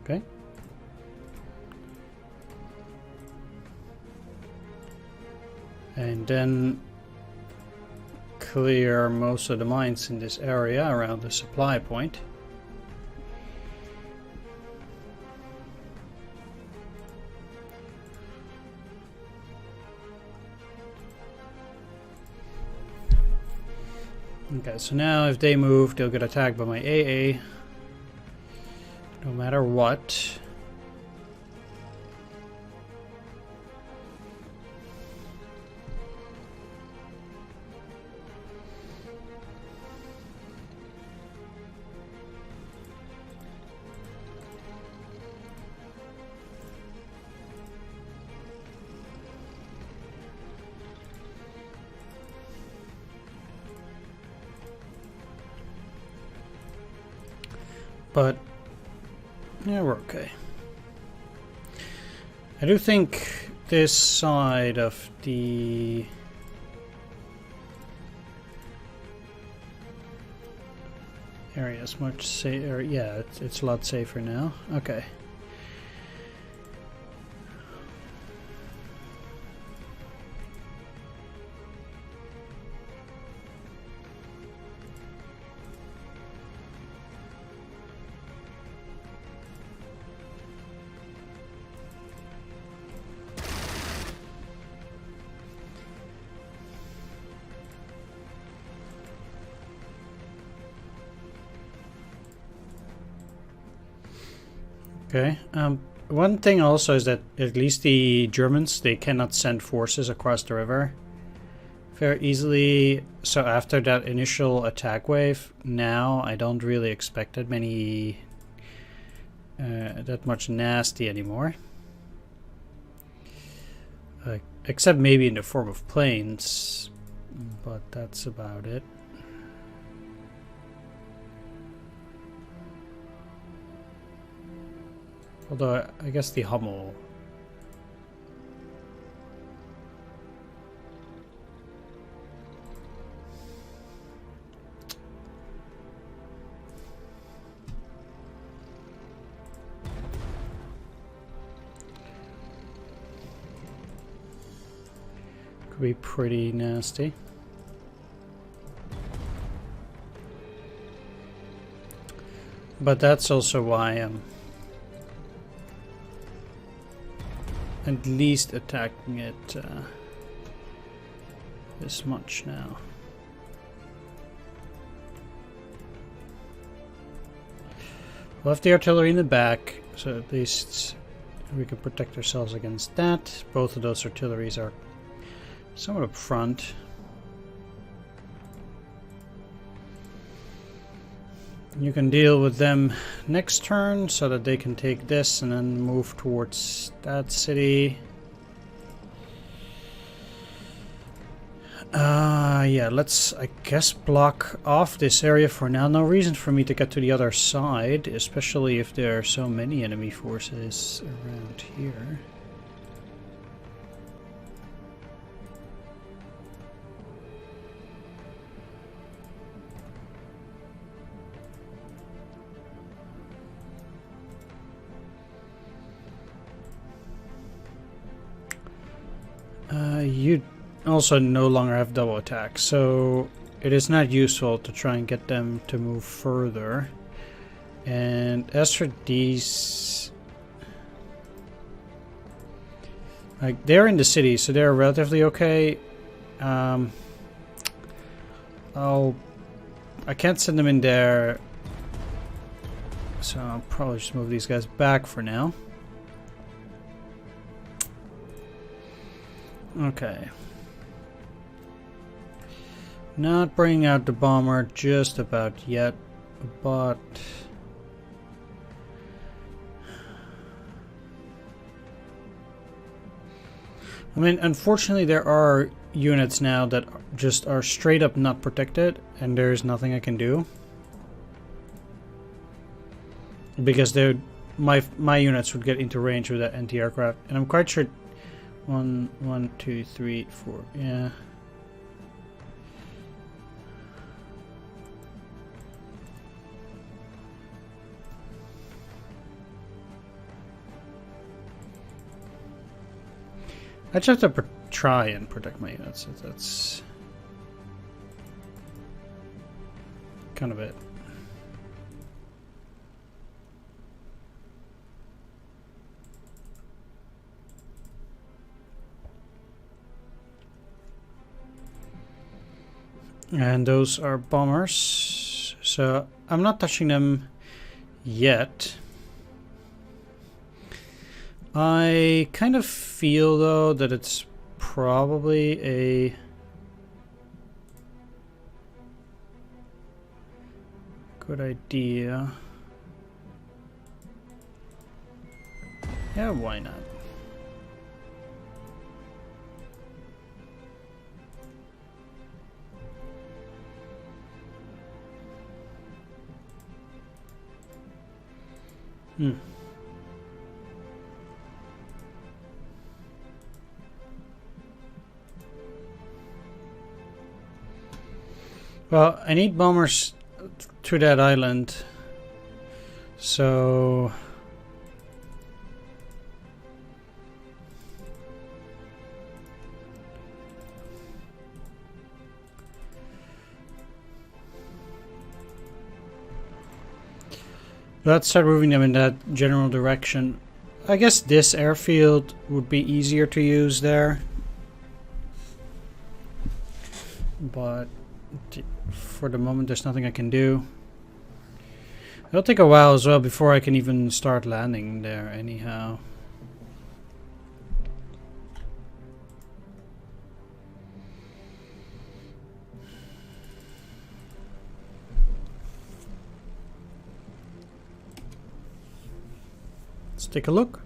Okay. And then clear most of the mines in this area around the supply point. Okay, so now if they move, they'll get attacked by my AA. No matter what. But yeah, we're okay. I do think this side of the area is much safer. Yeah, it's a lot safer now. Okay. Okay. One thing also is that at least the Germans, they cannot send forces across the river very easily. So after that initial attack wave, now I don't really expect that many, that much nasty anymore. Except maybe in the form of planes, but that's about it. Although, I guess the Hummel. Could be pretty nasty. But that's also why I'm at least attacking it this much now. We'll have the artillery in the back, so at least We can protect ourselves against that. Both of those artilleries are somewhat up front. You can deal with them next turn so that they can take this and then move towards that city. Yeah, let's, I guess, block off this area for now. No reason for me to get to the other side, especially if there are so many enemy forces around here. You also no longer have double attack, so it is not useful to try and get them to move further. And as for these, like, they're in the city, so they're relatively okay. I can't send them in there, so I'll probably just move these guys back for now. Okay. Not bringing out the bomber just about yet, but I mean, unfortunately there are units now that just are straight up not protected, and there's nothing I can do. Because my units would get into range with that anti-aircraft, and I'm quite sure 1, 2, 3, 4, yeah. I just have to try and protect my units. That's kind of it. And those are bombers, so I'm not touching them yet. I kind of feel, though, that it's probably a good idea. Yeah, why not? Well, I need bombers to that island, so let's start moving them in that general direction. I guess this airfield would be easier to use there, but for the moment there's nothing I can do. It'll take a while as well before I can even start landing there anyhow. Let's take a look.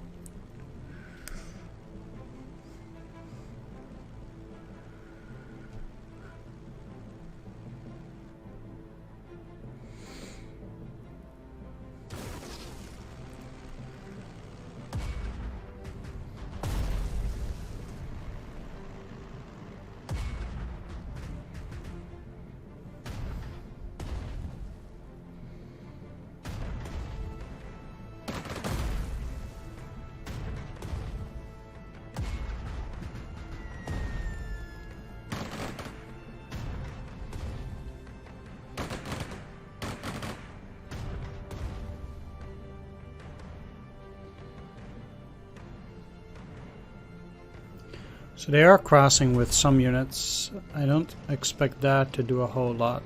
So they are crossing with some units. I don't expect that to do a whole lot.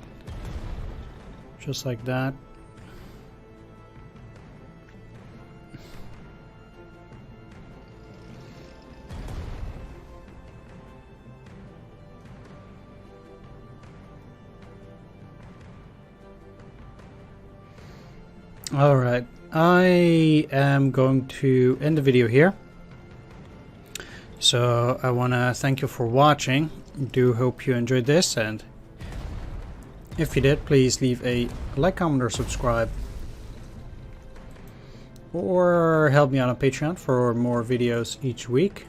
Just like that. Alright, I am going to end the video here. So I want to thank you for watching. Do hope you enjoyed this, and if you did, please leave a like, comment, or subscribe. Or help me out on Patreon for more videos each week.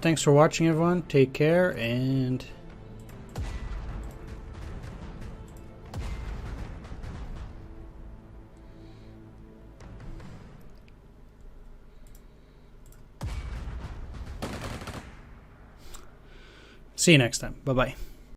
Thanks for watching, everyone. Take care, and see you next time. Bye-bye.